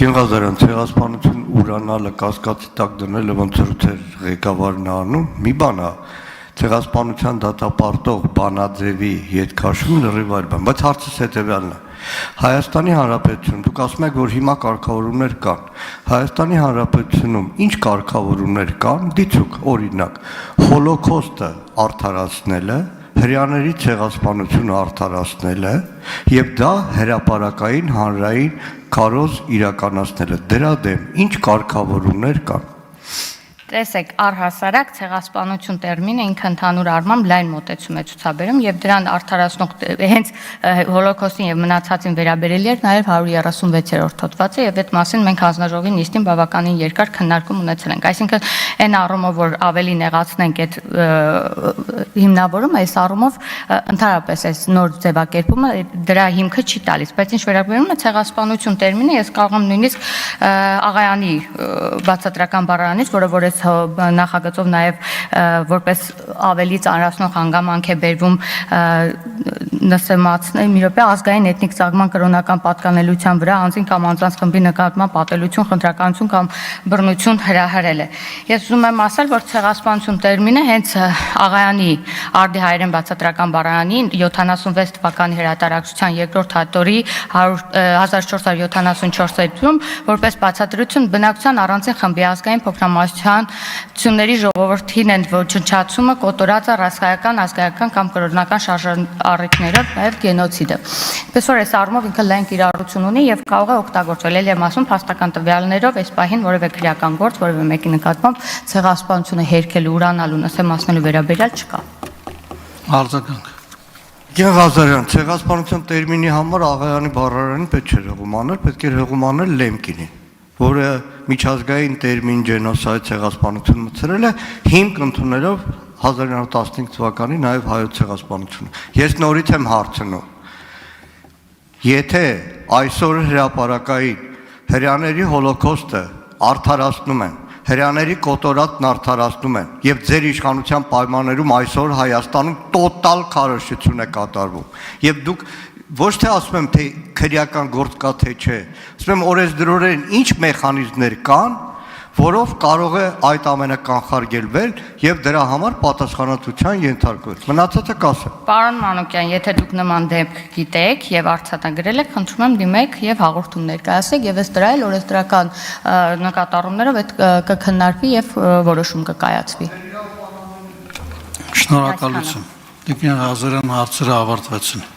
Գենղազարյան, ցեղասպանություն ուրանալը կասկածի տակ դնելը ոնց որ ղեկավարն անում, մի բան է, ցեղասպանության դատապարտող բանաձևի ետքաշում լրիվ այլ բան, բայց հարցս հետևյալն է։ Հայաստանի Հանրապետություն, դուք ասում եք, որ հիմա կարգավորումներ կան։ Հայաստանի Հանրապետությունում ինչ կարգավորումներ կան, դիցուք, օրինակ, հոլոկոստը արդարացնելը, հրեաների ցեղասպանությունը արդարացնելը եւ դա հրապարակային հանրային քարոզ իրականացնելը դրա դեմ ինչ կարգավորումներ կան։ Տեսեք, առհասարակ ցեղասպանություն տերմինը ինքը ընդհանուր առմամբ լայն մոտեցում է ցուցաբերում եւ դրան արդարացնող հենց հոլոկոստին եւ մնացածին վերաբերելի էր նաեւ 136-րդ հոդվածը եւ այդ մասին մենք հանձնաժողովի նիստին բավականին երկար քննարկում ունեցել ենք։ Այսինքն այն առումով, որ ավելի նեղացնենք այդ հիմնավորումը, այս առումով ընդհանրապես այս նոր ձևակերպումը դրա հիմքը չի տալիս, բայց ինչ վերաբերում է ցեղասպանություն տերմինը, ես կարող եմ նույնիսկ Աղայանի բացատրական բառարանից, որը նախագծով նաև որպես ավելի ծանրացնող հանգամանք է բերվում նսեմացնել մի րոպե ազգային էթնիկ ծագման կրոնական պատկանելիության վրա անձին կամ անձանց խմբի նկատմամբ պատելություն, խնդրականություն կամ բռնություն հրահրել է։ Ես ուզում եմ ասել, որ ցեղասպանություն տերմինը հենց Աղայանի արդի հայերեն բացատրական բառարանի 76 թվականի հրատարակչության երկրորդ հատորի 1474-ում որպես բացատրություն բնակության առանձին խմբի ազգային փոքրամասնությունների ժողովրդին են ոչնչացումը կոտորած ռասայական, ազգայական կամ կրոնական շարժառիթներով նաև գենոցիդը։ Պես որ այս առումով ինքը լայն կիրառություն ունի եւ կարող է օգտագործվել, ելի եմ ասում, փաստական տվյալներով այս պահին որևէ քրեական գործ, որևէ մեկի նկատմամբ ցեղասպանությունը հերքելու, ուրանալու, նսեմացնելու վերաբերյալ չկա։ Արձագանք։ Գենղազարյան, ցեղասպանություն տերմինի համար Աղայանի բառարանի պետք չէ հղում անել, պետք է հղում անել Լեմկինին, որը միջազգային տերմին ջենոսայդ ցեղասպանություն մտցրել է հիմք ընդունելով 1915 թվականի նաև հայոց ցեղասպանությունը։ Ես նորից եմ հարցնում. Եթե այսօր հրապարակային հրեաների հոլոկոստը արդարացնում են, հրեաների կոտորածն արդարացնում են եւ ձեր իշխանության պայմաններում այսօր Հայաստանում տոտալ քարոզչություն է կատարվում եւ դուք ոչ թե ասում եմ թե քրեական գործ կա թե չէ, ասում եմ օրենսդրորեն ինչ մեխանիզմներ կան, որով կարող է այդ ամենը կանխարգելվել եւ դրա համար պատասխանատվության ենթարկվել։ Մնացածը կասեմ։ Պարոն Մանուկյան, եթե դուք նման դեպք գիտեք եւ արձանագրել եք, խնդրում եմ դիմեք եւ հաղորդում ներկայացեք եւ ըստ դրա էլ օրենսդրական նկատառումներով այդ կքննարկվի եւ որոշում կկայացվի։ Շնորհակալություն։ Տիկին Ղազարյան, հարցերը ավարտվեցին։